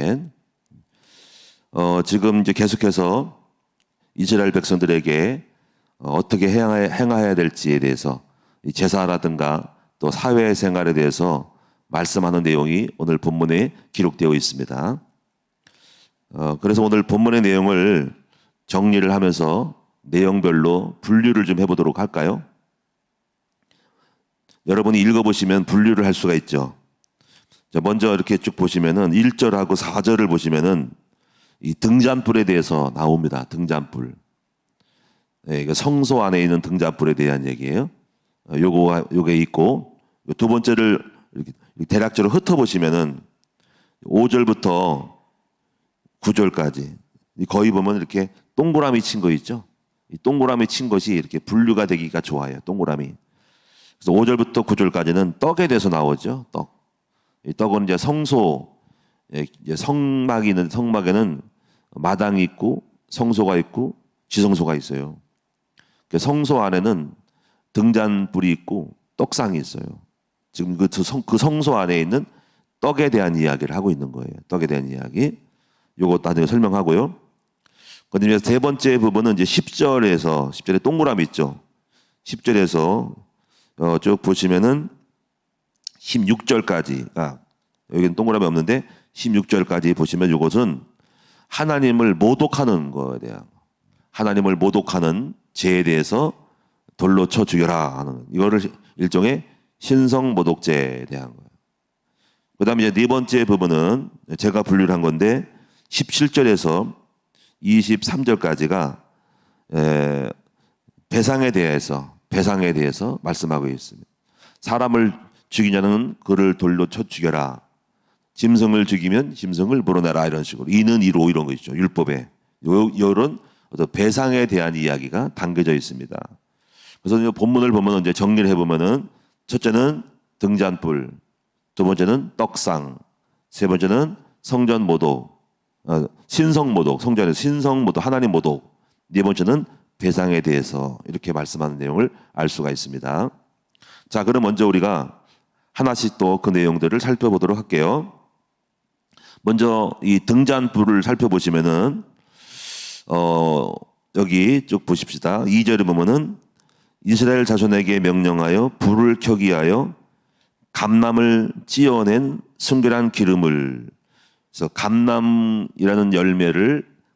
아멘. 지금 이제 계속해서 이스라엘 백성들에게 어떻게 행해야 될지에 대해서 이 제사라든가 또 사회생활에 대해서 말씀하는 내용이 오늘 본문에 기록되어 있습니다. 그래서 오늘 본문의 내용을 정리를 하면서 내용별로 분류를 좀 해보도록 할까요? 여러분이 읽어보시면 분류를 할 수가 있죠. 자, 먼저 이렇게 쭉 보시면은 1절하고 4절을 보시면은 이 등잔불에 대해서 나옵니다. 등잔불. 네, 이거 성소 안에 있는 등잔불에 대한 얘기예요. 요게 있고, 두 번째를 이렇게 대략적으로 흩어보시면은 5절부터 9절까지 거의 보면 이렇게 동그라미 친 거 있죠. 이 동그라미 친 것이 이렇게 분류가 되기가 좋아요. 동그라미. 그래서 5절부터 9절까지는 떡에 대해서 나오죠. 떡. 이 떡은 이제 성소, 이제 성막이 있는 성막에는 마당이 있고 성소가 있고 지성소가 있어요. 성소 안에는 등잔불이 있고 떡상이 있어요. 지금 그 성소 안에 있는 떡에 대한 이야기를 하고 있는 거예요. 떡에 대한 이야기. 요거 나중에 설명하고요. 그다음에 세 번째 부분은 이제 10절에 동그라미 있죠. 10절에서 쭉 보시면은 16절까지, 여기는 동그라미 없는데 16절까지 보시면 이것은 하나님을 모독하는 거에 대한, 하나님을 모독하는 죄에 대해서 돌로 쳐 죽여라 하는, 이거를 일종의 신성 모독죄에 대한 거예요. 그 다음에 이제 네 번째 부분은 제가 분류를 한 건데 17절에서 23절까지가 배상에 대해서 말씀하고 있습니다. 사람을 죽이냐는 그를 돌로 쳐 죽여라. 짐승을 죽이면 짐승을 물어내라. 이런 식으로. 이는 이로 이런 거 있죠. 율법에. 이런 배상에 대한 이야기가 담겨져 있습니다. 그래서 본문을 보면 이제 정리를 해보면은 첫째는 등잔불, 두 번째는 떡상, 세 번째는 성전 모독, 신성 모독, 성전에서 신성 모독, 하나님 모독, 네 번째는 배상에 대해서 이렇게 말씀하는 내용을 알 수가 있습니다. 자, 그럼 먼저 우리가 하나씩 또 그 내용들을 살펴보도록 할게요. 먼저 이 등잔불을 살펴보시면은 여기 쭉 보십시다. 2절에 보면은 이스라엘 자손에게 명령하여 불을 켜기 하여 감람을 찧어낸 순결한 기름을, 그래서 감람이라는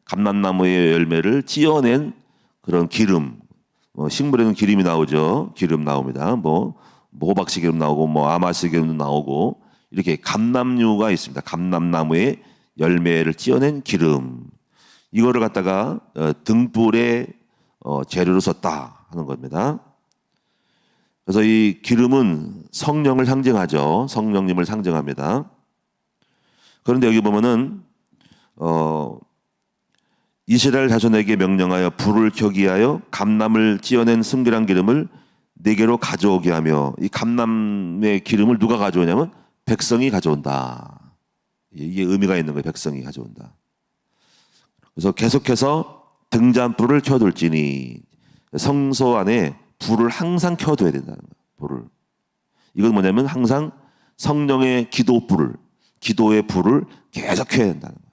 감람나무의 열매를 찧어낸 그런 기름, 식물에는 기름이 나오죠. 기름 나옵니다. 호박씨 기름 나오고 아마씨 기름도 나오고 이렇게 감람류가 있습니다. 감람나무의 열매를 찧어낸 기름, 이거를 갖다가 등불의 재료로 썼다 하는 겁니다. 그래서 이 기름은 성령을 상징하죠. 성령님을 상징합니다. 그런데 여기 보면은 이스라엘 자손에게 명령하여 불을 켜기 하여 감람을 찧어낸 순결한 기름을 네게로 가져오게 하며, 이 감람의 기름을 누가 가져오냐면 백성이 가져온다. 이게 의미가 있는 거예요. 백성이 가져온다. 그래서 계속해서 등잔불을 켜둘지니, 성소 안에 불을 항상 켜둬야 된다는 거예요. 불을. 이건 뭐냐면 항상 성령의 기도의 불을 계속 켜야 된다는 거예요.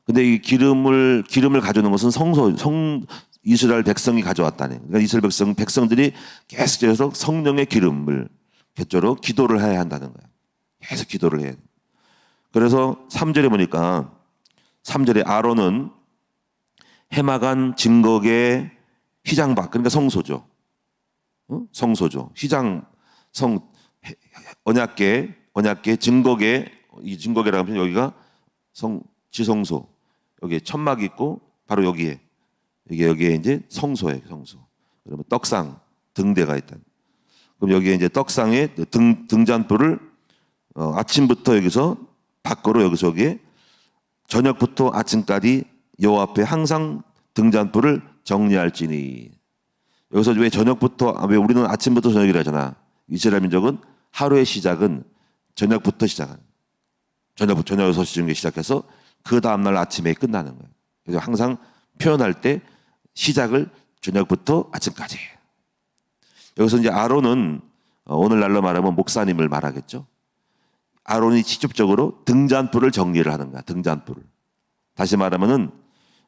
근데 이 기름을 가져오는 것은 이스라엘 백성이 가져왔다는 거예요. 그러니까 이스라엘 백성들이 계속해서 성령의 기름을 곁으로 기도를 해야 한다는 거예요. 계속 기도를 해야 돼요. 그래서 3절에 보니까 3절에 아론은 해마간 증거계 휘장 밖, 그러니까 성소죠. 성소죠. 언약계 증거계, 이 증거계라고 하면 여기가 지성소, 여기에 천막이 있고 바로 여기에 이제 성소예요. 성소. 그러면 떡상, 등대가 있다. 그럼 여기에 이제 떡상에 등잔불을 아침부터 여기서 밖으로 여기에 저녁부터 아침까지 여호와 앞에 항상 등잔불을 정리할지니. 여기서 왜 우리는 아침부터 저녁이라 하잖아. 이스라엘 민족은 하루의 시작은 저녁부터 시작하는. 저녁 6시쯤에 시작해서 그 다음날 아침에 끝나는 거예요. 그래서 항상 표현할 때 시작을 저녁부터 아침까지. 여기서 이제 아론은 오늘날로 말하면 목사님을 말하겠죠. 아론이 직접적으로 등잔불을 정리를 하는 거야. 등잔불을. 다시 말하면은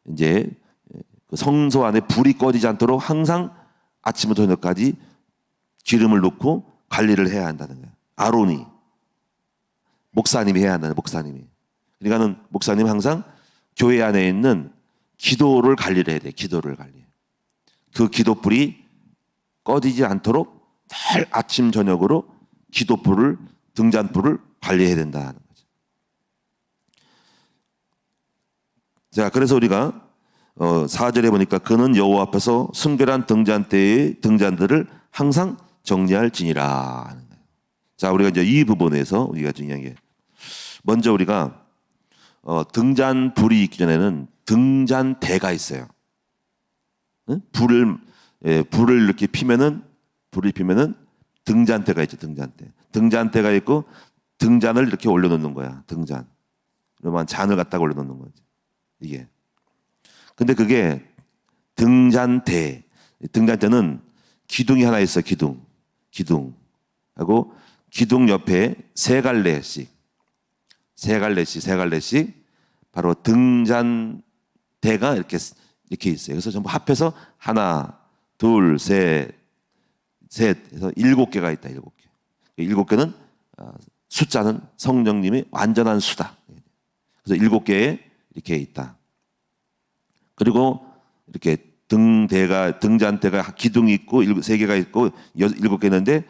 이제 그 성소 안에 불이 꺼지지 않도록 항상 아침부터 저녁까지 기름을 넣고 관리를 해야 한다는 거야. 아론이. 목사님이 해야 한다는 거야. 목사님이. 그러니까는 목사님 항상 교회 안에 있는 기도를 관리를 해야 돼. 기도를 관리해. 그 기도불이 꺼지지 않도록 늘 아침 저녁으로 기도불을 등잔불을 관리해야 된다는 거죠. 자, 그래서 우리가 4절에 보니까 그는 여호와 앞에서 순결한 등잔대의 등잔들을 항상 정리할지니라 하는 거예요. 자, 우리가 이제 이 부분에서 우리가 중요한 게 먼저 우리가 등잔불이 있기 전에는 등잔대가 있어요. 응? 불을 이렇게 피면은 등잔대가 있죠. 등잔대가 있고 등잔을 이렇게 올려놓는 거야. 등잔. 그러면 잔을 갖다가 올려놓는 거지. 이게. 근데 그게 등잔대는 기둥이 하나 있어. 기둥. 하고 기둥 옆에 세 갈래씩 바로 등잔대가 이렇게 있어요. 그래서 전부 합해서 하나, 둘, 셋 해서 7개가 있다. 7개. 7개는 숫자는 성령님의 완전한 수다. 그래서 7개에 이렇게 있다. 그리고 이렇게 등잔대가 기둥이 있고 3개가 있고 7개 있는데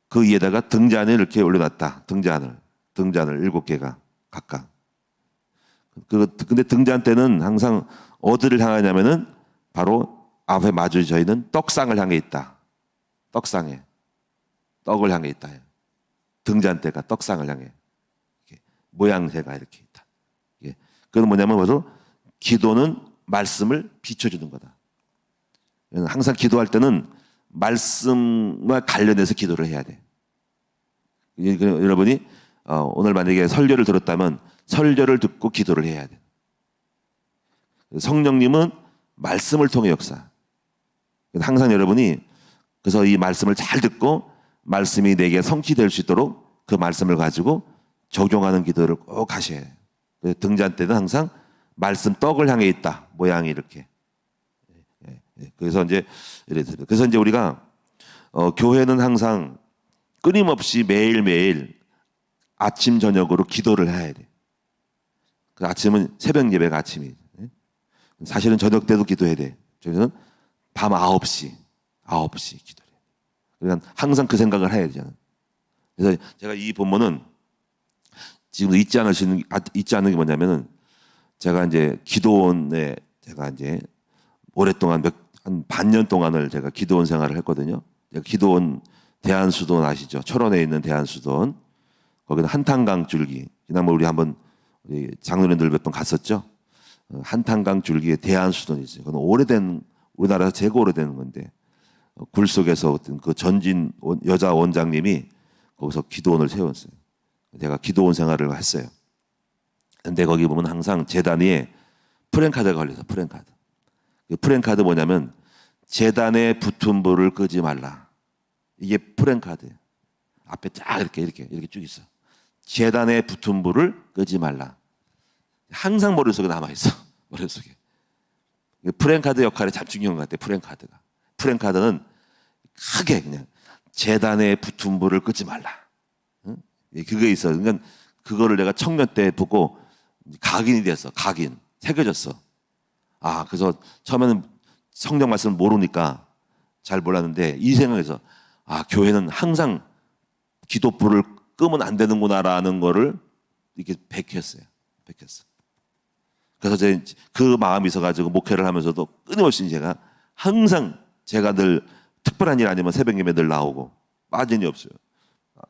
그 위에다가 등잔을 이렇게 올려놨다. 등잔을 7개가 각각. 근데 등잔대는 항상 어디를 향하냐면은 바로 앞에 마주쳐 있는 떡상을 향해 있다. 떡을 향해 있다. 등잔대가 떡상을 향해 모양새가 이렇게 있다. 그건 뭐냐면 바로 기도는 말씀을 비춰주는 거다. 항상 기도할 때는 말씀과 관련해서 기도를 해야 돼. 여러분이 오늘 만약에 설교를 들었다면 설교를 듣고 기도를 해야 돼. 성령님은 말씀을 통해 역사. 항상 여러분이 그래서 이 말씀을 잘 듣고 말씀이 내게 성취될 수 있도록 그 말씀을 가지고 적용하는 기도를 꼭 하셔야 해요. 등잔대는 항상 말씀 떡을 향해 있다. 모양이 이렇게. 그래서 이제 우리가 교회는 항상 끊임없이 매일매일 아침 저녁으로 기도를 해야 돼. 그 아침은 새벽 예배가 아침이. 사실은 저녁 때도 기도해야 돼. 저희는 밤 9시 기도를 해. 그러니까 항상 그 생각을 해야 되잖아. 그래서 제가 이 본문은 지금 잊지 않는 게 뭐냐면은 제가 이제 기도원에 제가 이제 오랫동안 한 반년 동안을 제가 기도원 생활을 했거든요. 기도원 대한수도원 아시죠? 철원에 있는 대한수도원. 거기는 한탄강 줄기. 지난번 우리 한번 우리 장로님들 몇 번 갔었죠? 한탄강 줄기에 대한수도원이 있어요. 그건 오래된 우리나라에서 제일 오래된 건데 굴 속에서 어떤 그 전진 여자 원장님이 거기서 기도원을 세웠어요. 제가 기도원 생활을 했어요. 근데 거기 보면 항상 재단 위에 프랜카드가 걸려서 프랜카드. 그 프랜카드 뭐냐면 재단에 붙은 불을 끄지 말라. 이게 프랜카드예요. 앞에 쫙 이렇게 쭉 있어. 재단에 붙은 불을 끄지 말라. 항상 머릿속에 남아있어. 머릿속에. 프랜카드 역할이 참 중요한 것 같아요. 프랜카드가. 프랜카드는 크게 그냥 재단에 붙은 불을 끄지 말라. 응? 그게 있어. 그러니까 그거를 내가 청년 때 보고 각인이 됐어. 새겨졌어. 그래서 처음에는 성경 말씀을 모르니까 잘 몰랐는데 이 생각에서 교회는 항상 기도불을 끄면 안 되는구나라는 거를 이렇게 백했어. 그래서 그 마음이 있어가지고 목회를 하면서도 끊임없이 제가 항상 제가 늘 특별한 일 아니면 새벽 예배 늘 나오고 빠진 일 없어요.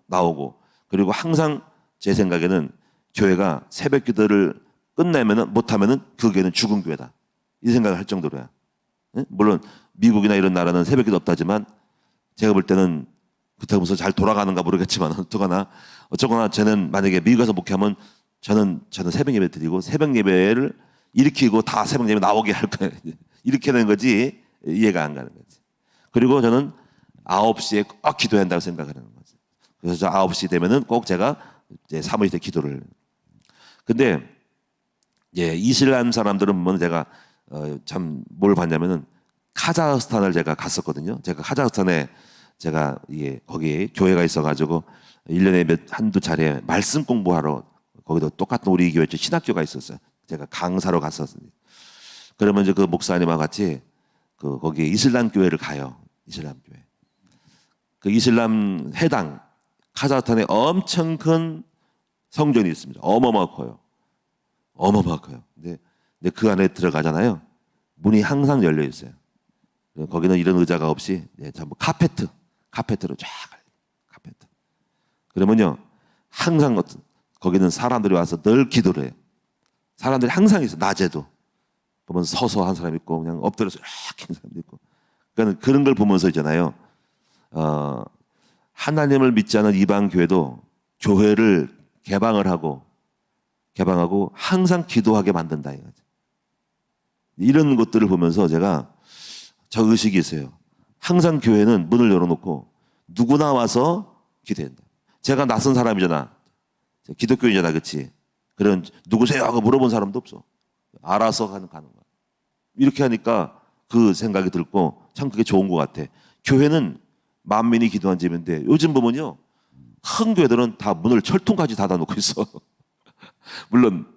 나오고 그리고 항상 제 생각에는 교회가 새벽 기도를 끝내면은 못하면은 그 교회는 죽은 교회다. 이 생각을 할 정도로야. 물론 미국이나 이런 나라는 새벽 기도 없다지만 제가 볼 때는 그렇다고 해서 잘 돌아가는가 모르겠지만 어쩌거나 저는 만약에 미국에서 목회하면 저는 새벽 예배 드리고 새벽 예배를 일으키고 다 새벽 예배 나오게 할 거예요. 이렇게 되는 거지 이해가 안 가는 거지. 그리고 저는 9시에 꼭 기도해야 한다고 생각하는 거지. 그래서 저 9시 되면은 꼭 제가 이제 사무실 기도를. 근데 이슬람 사람들은 보면 제가 참 뭘 봤냐면은 카자흐스탄을 제가 갔었거든요. 제가 카자흐스탄에 제가 거기 교회가 있어가지고 1년에 한두 차례 말씀 공부하러 거기도 똑같은 우리 교회 신학교가 있었어요. 제가 강사로 갔었습니다. 그러면 이제 그 목사님과 같이 거기 이슬람 교회를 가요. 이슬람 교회. 그 이슬람 해당 카자흐스탄에 엄청 큰 성전이 있습니다. 어마어마하게 커요. 어마어마하게 커요. 근데 그 안에 들어가잖아요. 문이 항상 열려 있어요. 거기는 이런 의자가 없이 전부 카페트로 쫙 카페트. 그러면요 항상 거기는 사람들이 와서 늘 기도를 해요. 사람들이 항상 있어. 낮에도 보면 서서 한 사람 있고 그냥 엎드려서 이렇게 한 사람도 있고. 그러니까 그런 걸 보면서 있잖아요. 하나님을 믿지 않은 이방 교회도 교회를 개방하고 항상 기도하게 만든다 이거죠. 이런 것들을 보면서 제가 저 의식이 있어요. 항상 교회는 문을 열어놓고 누구나 와서 기도한다. 제가 낯선 사람이잖아. 기독교인이잖아, 그렇지? 그런 누구세요 하고 물어본 사람도 없어. 알아서 가는 거야. 이렇게 하니까 그 생각이 들고 참 그게 좋은 것 같아. 교회는 만민이 기도한 집인데 요즘 보면요, 큰 교회들은 다 문을 철통까지 닫아놓고 있어. 물론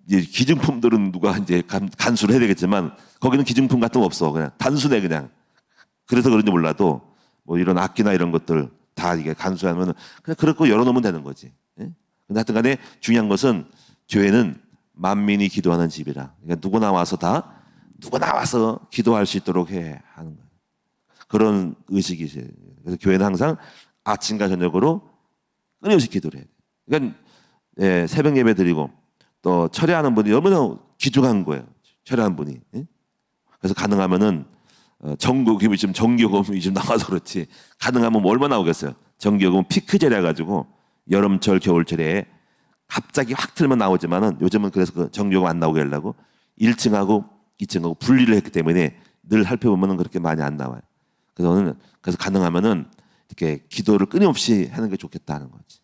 이제 기증품들은 누가 이제 간수를 해야 되겠지만 거기는 기증품 같은 거 없어. 그냥 단순해 그냥. 그래서 그런지 몰라도 뭐 이런 악기나 이런 것들 다 이게 간수하면 그냥 그렇고 열어놓으면 되는 거지. 근데 하여튼 간에 중요한 것은 교회는 만민이 기도하는 집이라. 그러니까 누구나 와서 기도할 수 있도록 해 하는 거예요. 그런 의식이세요. 그래서 교회는 항상 아침과 저녁으로 끊임없이 기도를 해야 돼. 그러니까 새벽 예배 드리고 또 철회하는 분이 너무나 귀중한 거예요. 철회하는 분이. 그래서 가능하면은 전기요금이 좀 나와서 그렇지. 가능하면 뭐 얼마 나오겠어요. 전기요금은 피크제라 가지고 여름철 겨울철에 갑자기 확 틀면 나오지만은 요즘은 그래서 그 전기요금 안 나오게 하려고 1층하고 2층하고 분리를 했기 때문에 늘 살펴보면은 그렇게 많이 안 나와요. 그래서 가능하면은 이렇게 기도를 끊임없이 하는 게 좋겠다는 거지.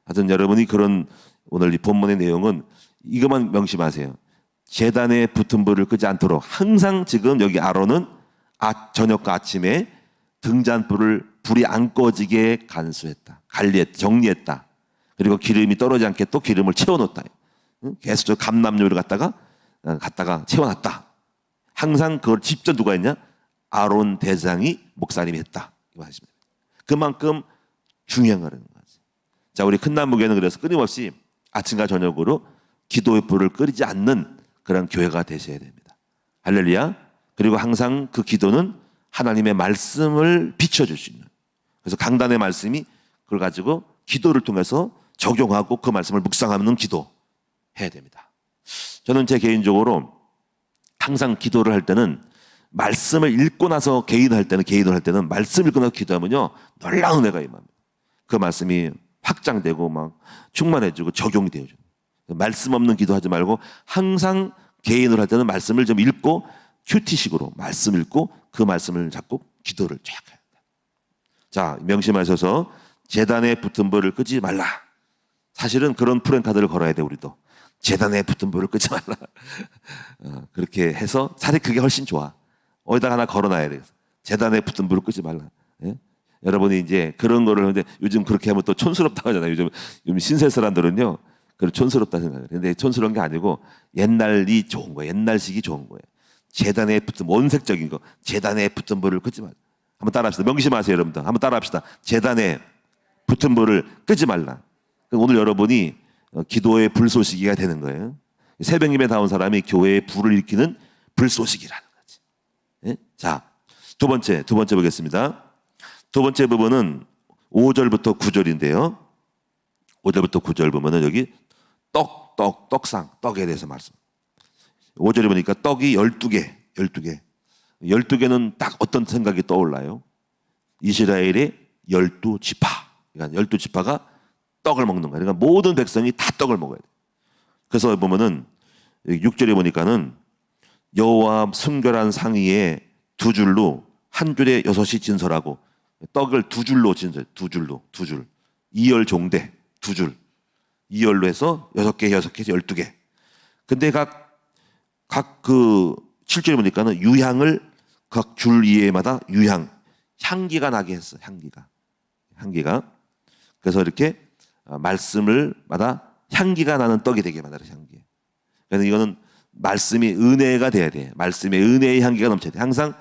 하여튼 여러분이 그런 오늘 이 본문의 내용은 이것만 명심하세요. 제단에 붙은 불을 끄지 않도록 항상 지금 여기 아론은 저녁과 아침에 등잔불을 불이 안 꺼지게 간수했다. 관리했다. 정리했다. 그리고 기름이 떨어지지 않게 또 기름을 채워놓았다. 계속 감람유를 갖다가 채워놨다. 항상 그걸 직접 누가 했냐? 아론 대장이 목사님이 했다. 이거 하십니다. 그만큼 중요한 거라는 거지. 자, 우리 큰 남무교회는 그래서 끊임없이 아침과 저녁으로 기도의 불을 끄지 않는 그런 교회가 되셔야 됩니다. 할렐루야. 그리고 항상 그 기도는 하나님의 말씀을 비춰줄 수 있는. 그래서 강단의 말씀이 그걸 가지고 기도를 통해서 적용하고 그 말씀을 묵상하는 기도 해야 됩니다. 저는 제 개인적으로 항상 기도를 할 때는 말씀을 읽고 나서 개인을 할 때는 말씀 읽고 나서 기도하면요 놀라운 은혜가 임합니다. 그 말씀이 확장되고 막 충만해지고 적용이 되어져요. 말씀 없는 기도하지 말고 항상 개인으로 할 때는 말씀을 좀 읽고 큐티식으로 말씀 읽고 그 말씀을 잡고 기도를 쫙 해야 된다. 자, 명심하셔서 제단에 붙은 불을 끄지 말라. 사실은 그런 프랜카드를 걸어야 돼. 우리도 제단에 붙은 불을 끄지 말라. 그렇게 해서 사실 그게 훨씬 좋아. 어디다가 하나 걸어놔야 돼. 제단에 붙은 불을 끄지 말라. 예? 여러분이 이제 그런 거를 하는데 요즘 그렇게 하면 또 촌스럽다고 하잖아요. 요즘 신세 사람들은요 그걸 촌스럽다 생각해요. 근데 촌스러운 게 아니고 옛날이 좋은 거예요. 옛날식이 좋은 거예요. 제단에 붙은 원색적인 거. 제단에 붙은 불을 끄지 말라. 한번 따라합시다. 명심하세요, 여러분들. 한번 따라합시다. 제단에 붙은 불을 끄지 말라. 오늘 여러분이 기도의 불쏘시기가 되는 거예요. 새벽 예배 나온 사람이 교회의 불을 일으키는 불쏘시기라는 거지. 예? 자, 두 번째 보겠습니다. 두 번째 부분은 5절부터 9절인데요. 5절부터 9절 보면은 여기 떡상, 떡에 대해서 말씀. 5절에 보니까 떡이 12개. 12개는 딱 어떤 생각이 떠올라요? 이스라엘의 12지파. 그러니까 12지파가 떡을 먹는 거예요. 그러니까 모든 백성이 다 떡을 먹어야 돼요. 그래서 보면은 6절에 보니까는 여호와 순결한 상의에 두 줄로 한 줄에 6이 진설하고 떡을 두 줄로 진설, 두 줄. 이열 종대 두 줄. 2열로 해서 6개, 6개, 12개. 근데 각 그 7절에 보니까는 유향을 각 줄 위에마다 유향, 향기가 나게 했어. 향기가. 그래서 이렇게 말씀을 마다 향기가 나는 떡이 되게 만들어. 향기. 그래서 이거는 말씀이 은혜가 돼야 돼. 말씀에 은혜의 향기가 넘쳐야 돼. 항상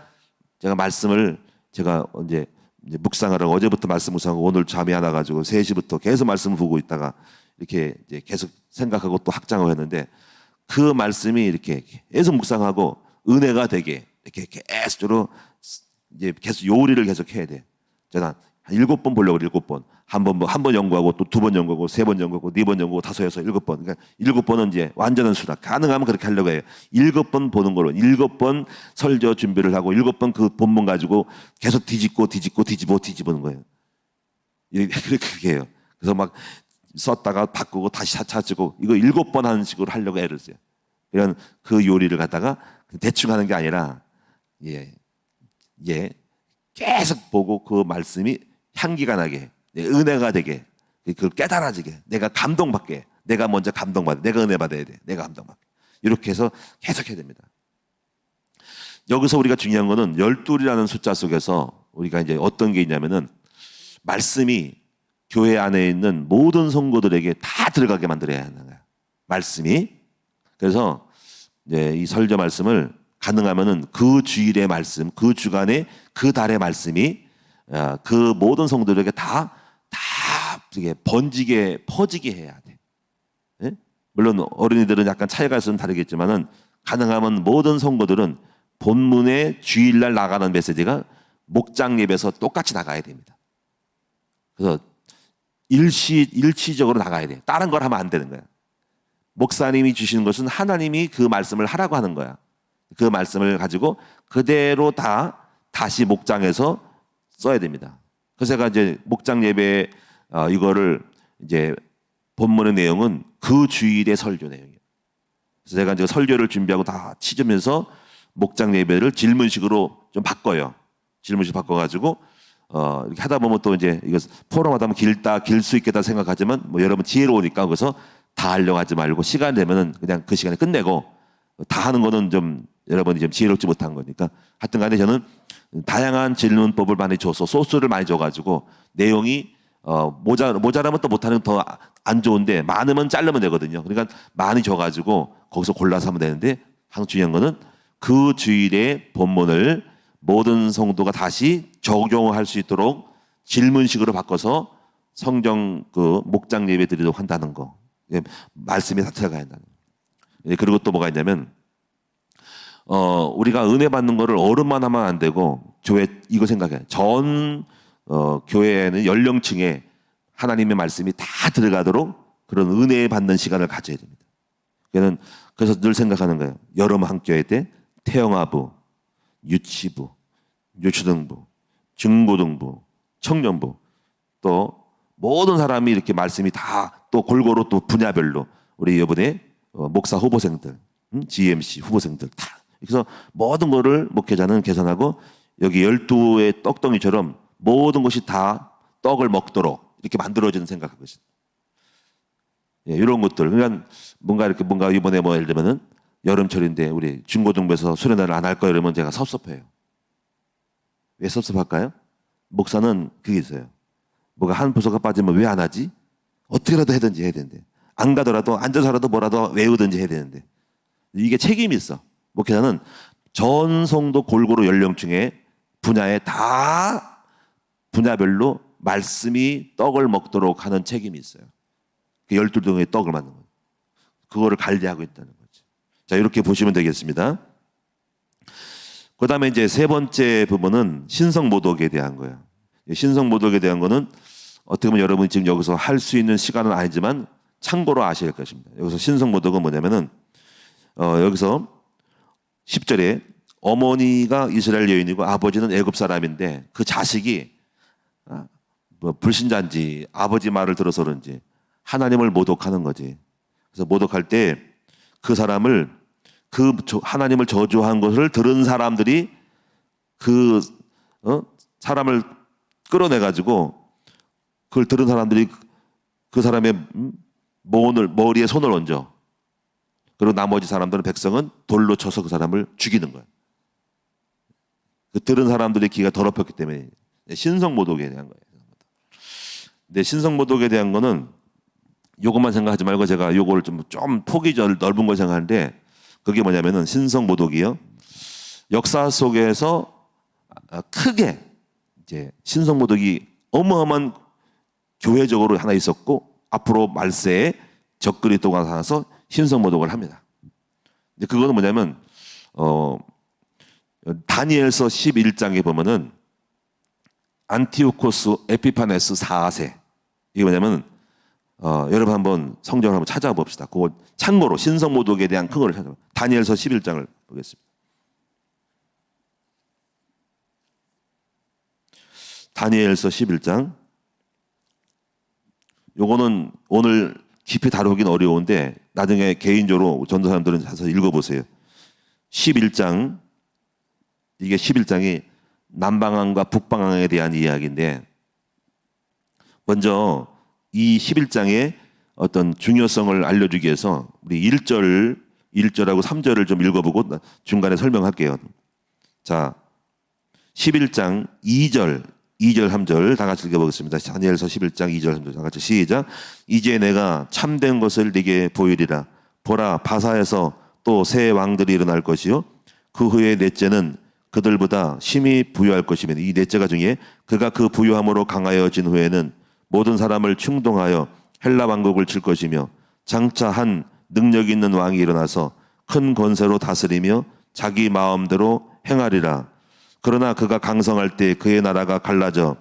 제가 이제 묵상하라고 어제부터 말씀 묵상하고 오늘 잠이 안 와가지고 3시부터 계속 말씀을 보고 있다가 이렇게 이제 계속 생각하고 또 학장을 했는데 그 말씀이 이렇게 계속 묵상하고 은혜가 되게 이렇게 계속적으로 이제 계속 요리를 계속 해야 돼. 제가 한 7번 보려고 7번. 한 번 연구하고 또 2번 연구하고 3번 연구하고 4번 연구하고 5, 6, 7번. 그러니까 7번은 이제 완전한 수락. 가능하면 그렇게 하려고 해요. 7번 보는 걸로 7번 설교 준비를 하고 7번 그 본문 가지고 계속 뒤집어는 거예요. 그렇게 해요. 그래서 막 썼다가 바꾸고 다시 찾고 이거 7번 하는 식으로 하려고 애를 써요. 이런 그 요리를 갖다가 대충 하는 게 아니라 계속 보고 그 말씀이 향기가 나게 은혜가 되게 그걸 깨달아지게 내가 감동받게 내가 먼저 감동받아 내가 은혜 받아야 돼 내가 감동받게 이렇게 해서 계속 해야 됩니다. 여기서 우리가 중요한 거는 12이라는 숫자 속에서 우리가 이제 어떤 게 있냐면은 말씀이 교회 안에 있는 모든 성도들에게 다 들어가게 만들어야 하는 거야. 말씀이. 그래서 이제 이 설교 말씀을 가능하면은 그 주일의 말씀, 그 주간의 그 달의 말씀이 그 모든 성도들에게 다 퍼지게 해야 돼. 예? 물론 어린이들은 약간 차이가 있으면 다르겠지만은 가능하면 모든 성도들은 본문의 주일날 나가는 메시지가 목장 예배에서 똑같이 나가야 됩니다. 그래서 일치적으로 나가야 돼. 다른 걸 하면 안 되는 거야. 목사님이 주시는 것은 하나님이 그 말씀을 하라고 하는 거야. 그 말씀을 가지고 그대로 다시 목장에서 써야 됩니다. 그래서 제가 이제 목장 예배 이거를 이제 본문의 내용은 그 주일의 설교 내용이에요. 그래서 제가 이제 설교를 준비하고 다 치주면서 목장 예배를 질문식으로 좀 바꿔요. 질문식 바꿔가지고 이렇게 하다 보면 또 이제 이거 포럼하다 보면 길 수 있겠다 생각하지만 뭐 여러분 지혜로우니까 그래서 다 하려고 하지 말고 시간 되면은 그냥 그 시간에 끝내고 다 하는 거는 좀 여러분이 좀 지혜롭지 못한 거니까 하여튼 간에 저는 다양한 질문법을 많이 줘서 소스를 많이 줘가지고 내용이 모자라면 또 못하는 더 안 좋은데 많으면 자르면 되거든요. 그러니까 많이 줘가지고 거기서 골라서 하면 되는데 항상 중요한 거는 그 주일의 본문을 모든 성도가 다시 적용할 수 있도록 질문식으로 바꿔서 성경 그 목장 예배 드리도록 한다는 거. 말씀이 다 들어가야 한다는 거. 그리고 또 뭐가 있냐면 우리가 은혜 받는 거를 어른만 하면 안 되고 교회 이거 생각해. 교회에는 연령층에 하나님의 말씀이 다 들어가도록 그런 은혜 받는 시간을 가져야 됩니다. 그래서 늘 생각하는 거예요. 여름 학교회 때 태영아부, 유치부, 유초등부, 중고등부, 청년부 또 모든 사람이 이렇게 말씀이 다 또 골고루 또 분야별로 우리 이번에 목사 후보생들, GMC 후보생들 다 그래서 모든 거를 목회자는 계산하고 여기 12의 떡덩이처럼 모든 것이 다 떡을 먹도록 이렇게 만들어지는 생각하고 있습니다. 이런 것들 그러니까 뭔가 이번에 뭐 예를 들면은 여름철인데 우리 중고등부에서 수련회를 안 할 거예요 이러면 제가 섭섭해요. 왜 섭섭할까요? 목사는 그게 있어요. 뭐가 한 부서가 빠지면 왜 안 하지? 어떻게라도 해든지 해야 되는데 안 가더라도 앉아서라도 뭐라도 외우든지 해야 되는데 이게 책임이 있어. 목회자는 전 성도 골고루 연령층의 분야에 다 분야별로 말씀이 떡을 먹도록 하는 책임이 있어요. 그 12동의 떡을 만든 거예요. 그거를 관리하고 있다는 거죠. 자, 이렇게 보시면 되겠습니다. 그 다음에 이제 세 번째 부분은 신성모독에 대한 거예요. 신성모독에 대한 거는 어떻게 보면 여러분이 지금 여기서 할 수 있는 시간은 아니지만 참고로 아셔야 할 것입니다. 여기서 신성모독은 뭐냐면은 여기서 10절에 어머니가 이스라엘 여인이고 아버지는 애굽 사람인데 그 자식이 뭐 불신자인지 아버지 말을 들어서 그런지 하나님을 모독하는 거지. 그래서 모독할 때 그 사람을 하나님을 저주한 것을 들은 사람들이 그 사람을 끌어내 가지고 그걸 들은 사람들이 그 사람의 머리에 손을 얹어. 그리고 나머지 사람들은 백성은 돌로 쳐서 그 사람을 죽이는 거예요. 그 들은 사람들의 귀가 더럽혔기 때문에 신성모독에 대한 거예요. 근데 신성모독에 대한 거는 요것만 생각하지 말고 제가 요거를 좀 폭이 넓은 걸 생각하는데 그게 뭐냐면은 신성모독이요. 역사 속에서 크게 이제 신성모독이 어마어마한 교회적으로 하나 있었고 앞으로 말세에 적그리 또 나타나서 신성모독을 합니다. 근데 그거는 뭐냐면 다니엘서 11장에 보면은 안티오코스 에피파네스 4세 이게 뭐냐면 여러분 한번 성경을 한번 찾아봅시다. 그거 참고로 신성모독에 대한 큰 거를 찾아봐. 다니엘서 11장을 보겠습니다. 다니엘서 11장. 요거는 오늘 깊이 다루긴 어려운데 나중에 개인적으로 전도사님들은 가서 읽어보세요. 11장 이게 11장이 남방왕과 북방왕에 대한 이야기인데 먼저 이 11장의 어떤 중요성을 알려주기 위해서 우리 1절하고 3절을 좀 읽어보고 중간에 설명할게요. 자, 11장 2절, 3절 다 같이 읽어보겠습니다. 다니엘서 11장 2절, 3절 다 같이 시작. 이제 내가 참된 것을 네게 보이리라. 보라, 바사에서 또 새 왕들이 일어날 것이요. 그 후에 넷째는 그들보다 심히 부유할 것이며 이 넷째가 중에 그가 그 부유함으로 강하여진 후에는 모든 사람을 충동하여 헬라 왕국을 칠 것이며 장차 한 능력 있는 왕이 일어나서 큰 권세로 다스리며 자기 마음대로 행하리라. 그러나 그가 강성할 때 그의 나라가 갈라져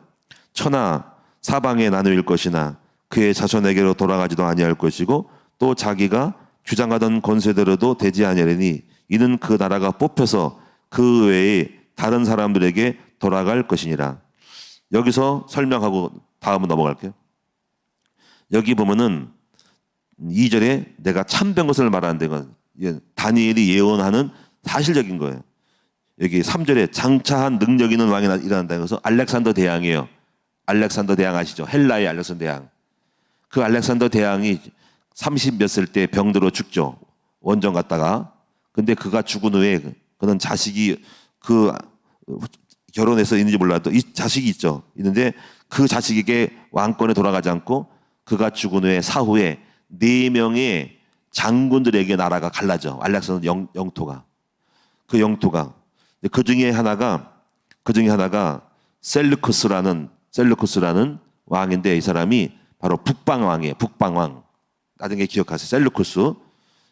천하 사방에 나누일 것이나 그의 자손에게로 돌아가지도 아니할 것이고 또 자기가 주장하던 권세대로도 되지 아니하리니 이는 그 나라가 뽑혀서 그 외에 다른 사람들에게 돌아갈 것이니라. 여기서 설명하고 다음은 넘어갈게요. 여기 보면은 2절에 내가 참된 것을 말하는데 다니엘이 예언하는 사실적인 거예요. 여기 3절에 장차한 능력 있는 왕이 일어난다는 것은 알렉산더 대왕이에요. 알렉산더 대왕 아시죠? 헬라의 알렉산더 대왕. 그 알렉산더 대왕이 30몇 살 때 병들어 죽죠. 원정 갔다가. 근데 그가 죽은 후에 그는 자식이 결혼해서 있는지 몰라도 이 자식이 있죠. 있는데 그 자식에게 왕권에 돌아가지 않고 그가 죽은 후에 사후에 4명의 장군들에게 나라가 갈라져. 알렉산더 영토가. 그 영토가. 그 중에 하나가 셀루쿠스라는 왕인데 이 사람이 바로 북방왕이에요. 북방왕. 나중에 기억하세요. 셀루쿠스.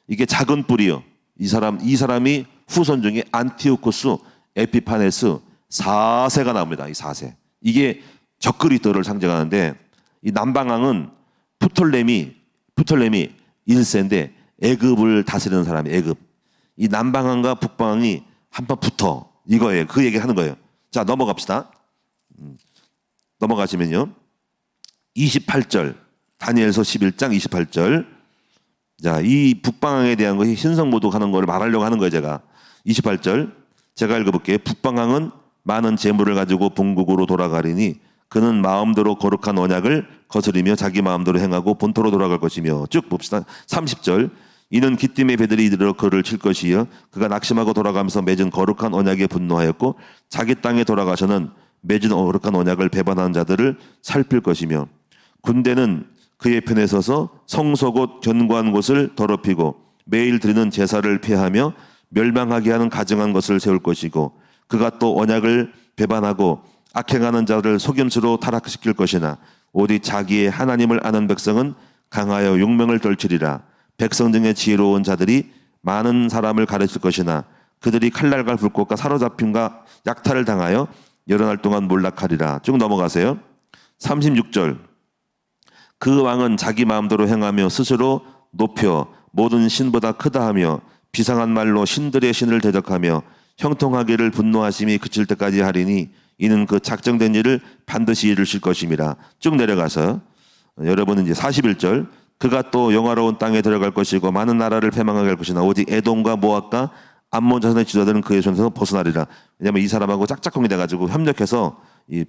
이게 작은 뿔이요. 이 사람이 후손 중에 안티오코스 에피파네스 4세가 나옵니다. 이 4세. 이게 적그리스도를 상징하는데 이 남방왕은 프톨레미 1세인데 애굽을 다스리는 사람이 애굽. 이 남방왕과 북방왕이 한번 붙어. 이거예요. 그 얘기 하는 거예요. 자, 넘어갑시다. 넘어가시면요. 28절. 다니엘서 11장 28절. 자, 이 북방왕에 대한 것이 신성모독하는 걸 말하려고 하는 거예요, 제가. 28절. 제가 읽어볼게요. 북방왕은 많은 재물을 가지고 본국으로 돌아가리니 그는 마음대로 거룩한 언약을 거스리며 자기 마음대로 행하고 본토로 돌아갈 것이며 쭉 봅시다. 30절. 이는 기띔의 배들이 이르러 그를 칠 것이요 그가 낙심하고 돌아가면서 맺은 거룩한 언약에 분노하였고 자기 땅에 돌아가서는 맺은 거룩한 언약을 배반하는 자들을 살필 것이며 군대는 그의 편에 서서 성소 곧 견고한 곳을 더럽히고 매일 드리는 제사를 폐하며 멸망하게 하는 가증한 것을 세울 것이고 그가 또 언약을 배반하고 악행하는 자를 속임수로 타락시킬 것이나 오직 자기의 하나님을 아는 백성은 강하여 용명을 떨치리라. 백성 중에 지혜로운 자들이 많은 사람을 가르칠 것이나 그들이 칼날과 불꽃과 사로잡힘과 약탈을 당하여 여러 날 동안 몰락하리라. 쭉 넘어가세요. 36절. 그 왕은 자기 마음대로 행하며 스스로 높여 모든 신보다 크다 하며 비상한 말로 신들의 신을 대적하며 형통하기를 분노하심이 그칠 때까지 하리니 이는 그 작정된 일을 반드시 이루실 것임이라. 쭉 내려가서 여러분은 이제 41절. 그가 또 영화로운 땅에 들어갈 것이고 많은 나라를 패망하게 할 것이나 오직 에돔과 모압과 암몬 자손의 지도자들은 그의 손에서 벗어나리라. 왜냐하면 이 사람하고 짝짝꿍이 돼가지고 협력해서 이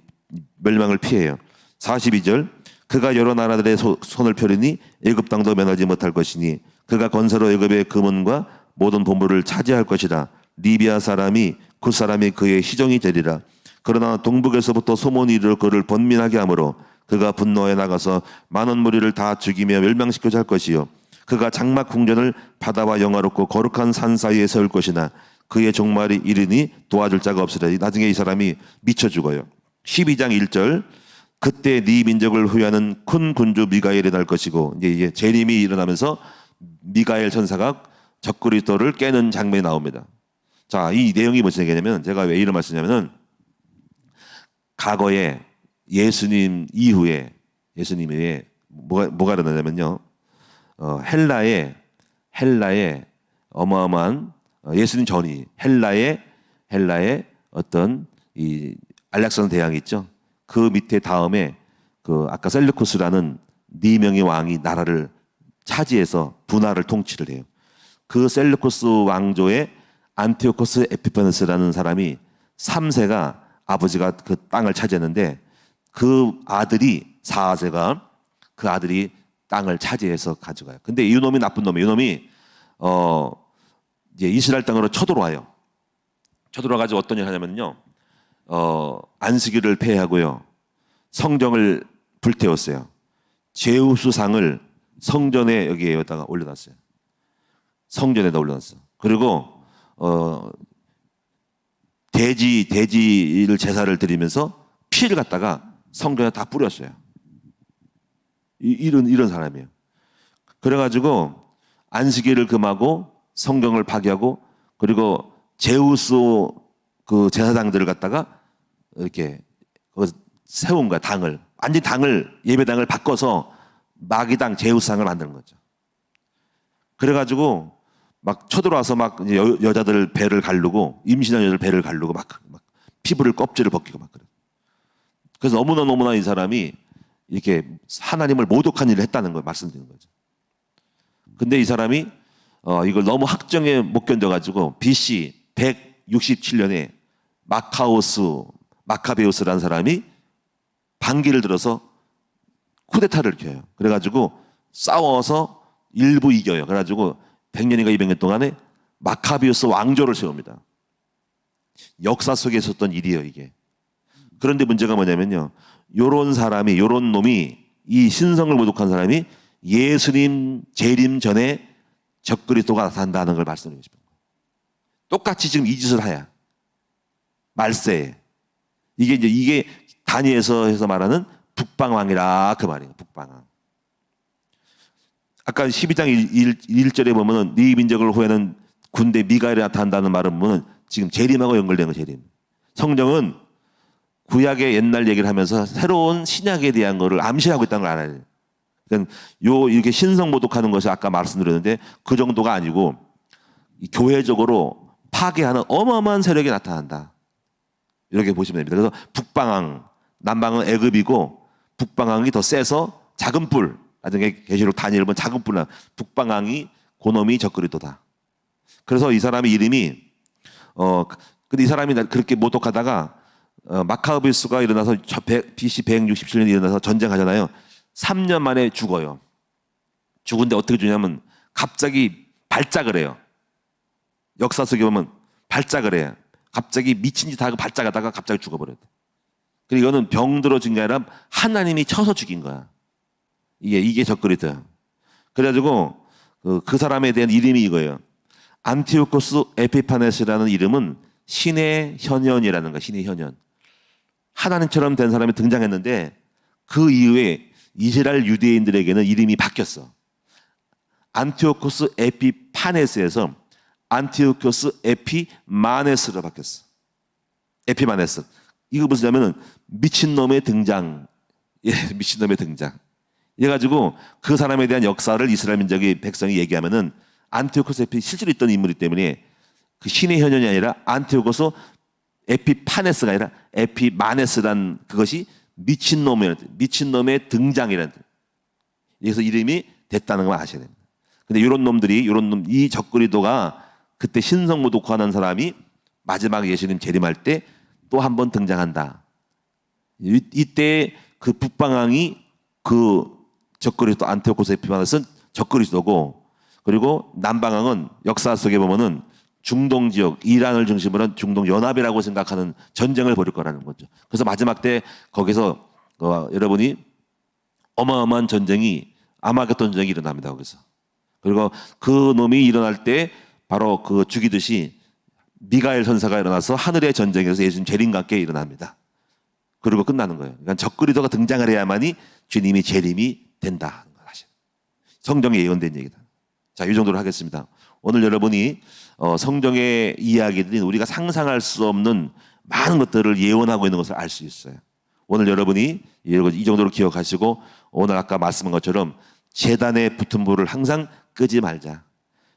멸망을 피해요. 42절. 그가 여러 나라들의 손을 펴리니 애굽 땅도 면하지 못할 것이니 그가 건설로 애굽의 금은과 모든 보물을 차지할 것이라. 리비아 사람이 그 사람이 그의 시종이 되리라. 그러나 동북에서부터 소문이 이르러 그를 번민하게 하므로 그가 분노에 나가서 많은 무리를 다 죽이며 멸망시켜자 할 것이요 그가 장막 궁전을 바다와 영화롭고 거룩한 산 사이에 세울 것이나 그의 종말이 이르니 도와줄 자가 없으리라. 나중에 이 사람이 미쳐 죽어요. 12장 1절 그때 네 민족을 후회하는 큰 군주 미가엘이 날 것이고, 이제 재림이 일어나면서 미가엘 천사가 적그리스도를 깨는 장면이 나옵니다. 자, 이 내용이 무슨 얘기냐면, 제가 왜 이런 말씀이냐면은 과거에 예수님 이후에 뭐가 일어나냐면요, 헬라의 어마어마한 예수님 전이 헬라의 어떤 이 알렉산더 대왕이 있죠. 그 밑에 다음에 그 아까 셀루쿠스라는 4명의 왕이 나라를 차지해서 분하를 통치를 해요. 그 셀루쿠스 왕조의 안티오코스 에피파네스라는 사람이 3세가 아버지가 그 땅을 차지했는데 그 아들이 4세가 그 아들이 땅을 차지해서 가져가요. 근데 이 놈이 나쁜 놈이에요. 이 놈이 이제 이스라엘 땅으로 쳐들어와요. 쳐들어와가지고 어떤 일을 하냐면요, 안식일을 폐하고요, 성정을 불태웠어요. 제우스상을 성전에 여기에다가 올려놨어요. 성전에다 올려놨어. 그리고 돼지를 제사를 드리면서 피를 갖다가 성전에 다 뿌렸어요. 이런 사람이에요. 그래가지고 안식일을 금하고 성경을 파괴하고, 그리고 제우스 그 제사장들을 갖다가 이렇게 세운 거야. 당을 완전 예배당을 바꿔서 마귀당 제우스상을 만드는 거죠. 그래가지고 막 쳐들어와서 막 여자들 배를 가르고, 임신한 여자들 배를 가르고 막 피부를 껍질을 벗기고 막 그래. 그래서 너무나 이 사람이 이렇게 하나님을 모독한 일을 했다는 걸 말씀드리는 거죠. 근데 이 사람이 이걸 너무 학정에 못 견뎌가지고 BC 167년에 마카베우스라는 사람이 반기를 들어서 쿠데타를 일으켜요. 그래가지고 싸워서 일부 이겨요. 그래가지고 100년인가 200년 동안에 마카베우스 왕조를 세웁니다. 역사 속에 있었던 일이에요, 이게. 그런데 문제가 뭐냐면요, 요런 놈이, 이 신성을 모독한 사람이 예수님 재림 전에 적그리스도가 나타난다는 걸 말씀드리고 싶은 거예요. 똑같이 지금 이 짓을 하야. 말세에. 이게 다니엘서 해서 말하는 북방왕이라 그 말이에요. 북방왕. 아까 12장 1절에 보면은 네 민족을 후회하는 군대 미가엘이 나타난다는 말은 보면 지금 재림하고 연결된 거예요. 재림. 성경은 구약의 옛날 얘기를 하면서 새로운 신약에 대한 거를 암시하고 있다는 걸 알아야 돼요. 그러니까 이렇게 신성 모독하는 것이 아까 말씀드렸는데 그 정도가 아니고 교회적으로 파괴하는 어마어마한 세력이 나타난다. 이렇게 보시면 됩니다. 그래서 북방왕, 남방은 애굽이고 북방왕이 더 세서 작은 뿔, 나중에 계시록 다니엘 보면 작은 뿔, 북방왕이 고놈이 적그리스도다. 그래서 이 사람의 이름이 근데 이 사람이 그렇게 모독하다가 마카베우스가 일어나서 BC 167년에 일어나서 전쟁하잖아요. 3년 만에 죽어요. 죽은데 어떻게 죽냐면 갑자기 발작을 해요. 역사 속에 보면 발작을 해요. 갑자기 미친 짓 하고 발작하다가 갑자기 죽어버려요. 그리고 이거는 병들어 죽은 게 아니라 하나님이 쳐서 죽인 거야. 이게 적그리스도야. 그래가지고 그 사람에 대한 이름이 이거예요. 안티오코스 에피파네스라는 이름은 신의 현현이라는 거야. 신의 현현. 하나님처럼 된 사람이 등장했는데 그 이후에 이스라엘 유대인들에게는 이름이 바뀌었어. 안티오코스 에피파네스에서 안티오코스 에피마네스로 바뀌었어. 에피마네스. 이거 무슨 냐면은 미친놈의 등장. 예, 미친놈의 등장. 이래가지고 그 사람에 대한 역사를 이스라엘 민족의 백성이 얘기하면은 안티오코스 에피 실제로 있던 인물이기 때문에 그 신의 현현이 아니라 안티오코스 에피파네스가 아니라 에피마네스란 그것이 미친놈의 등장이라는 뜻. 그래서 이름이 됐다는 걸 아셔야 됩니다. 근데 이 적그리스도가 그때 신성모독하는 사람이 마지막 예수님 재림할 때 또 한 번 등장한다. 이때 그 북방왕이 그 적그리스도 안티오코스 에피파네스는 적그리스도고, 그리고 남방항은 역사 속에 보면은 중동 지역, 이란을 중심으로 한 중동 연합이라고 생각하는 전쟁을 벌일 거라는 거죠. 그래서 마지막 때 거기서 여러분이 어마어마한 전쟁이, 아마겟돈 전쟁이 일어납니다. 거기서. 그리고 그 놈이 일어날 때 바로 그 죽이듯이 미가엘 선사가 일어나서 하늘의 전쟁에서 예수님 재림과 함께 일어납니다. 그리고 끝나는 거예요. 그러니까 적그리스도가 등장을 해야만이 주님이 재림이 된다. 성경에 예언된 얘기다. 자, 이 정도로 하겠습니다. 오늘 여러분이 성경의 이야기들이 우리가 상상할 수 없는 많은 것들을 예언하고 있는 것을 알 수 있어요. 오늘 여러분이 이 정도로 기억하시고, 오늘 아까 말씀한 것처럼 제단에 붙은 불을 항상 끄지 말자.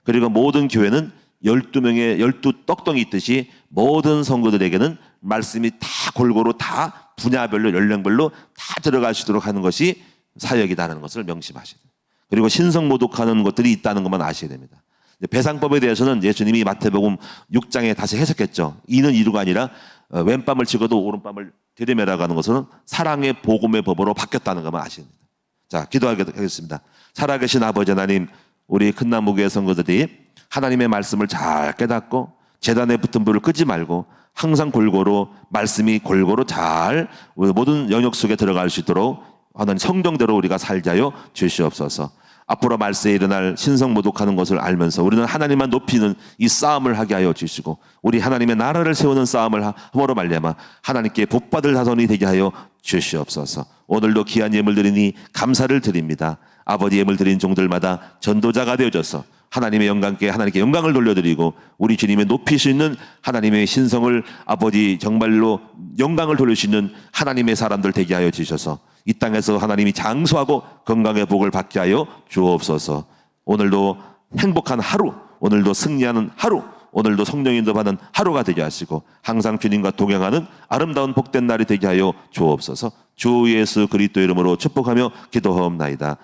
그리고 모든 교회는 12명의 12 떡덩이 있듯이 모든 성도들에게는 말씀이 다 골고루 다 분야별로 연령별로 다 들어갈 수 있도록 하는 것이 사역이다라는 것을 명심하셔야 돼요. 그리고 신성 모독하는 것들이 있다는 것만 아셔야 됩니다. 배상법에 대해서는 예수님이 마태복음 6장에 다시 해석했죠. 이는 이루가 아니라 왼밤을 치고도 오른밤을 들이매라고 하는 것은 사랑의 복음의 법으로 바뀌었다는 것만 아셔야 됩니다. 자, 기도하겠습니다. 살아계신 아버지 하나님, 우리 큰나무교회 성도들이 하나님의 말씀을 잘 깨닫고 제단에 붙은 불을 끄지 말고 항상 골고루 말씀이 골고루 잘 모든 영역 속에 들어갈 수 있도록 하나님 성경대로 우리가 살자요 주시옵소서. 앞으로 말세에 일어날 신성 모독하는 것을 알면서 우리는 하나님만 높이는 이 싸움을 하게 하여 주시고, 우리 하나님의 나라를 세우는 싸움을 함으로 말미암아 하나님께 복받을 자손이 되게 하여 주시옵소서. 오늘도 귀한 예물 드리니 감사를 드립니다. 아버지 예물 드린 종들마다 전도자가 되어져서 하나님의 영광께 하나님께 영광을 돌려드리고 우리 주님의 높일 수 있는 하나님의 신성을 아버지 정말로 영광을 돌릴 수 있는 하나님의 사람들 되게 하여 주셔서 이 땅에서 하나님이 장수하고 건강의 복을 받게 하여 주옵소서. 오늘도 행복한 하루, 오늘도 승리하는 하루, 오늘도 성령 인도받는 하루가 되게 하시고 항상 주님과 동행하는 아름다운 복된 날이 되게 하여 주옵소서. 주 예수 그리스도 이름으로 축복하며 기도하옵나이다.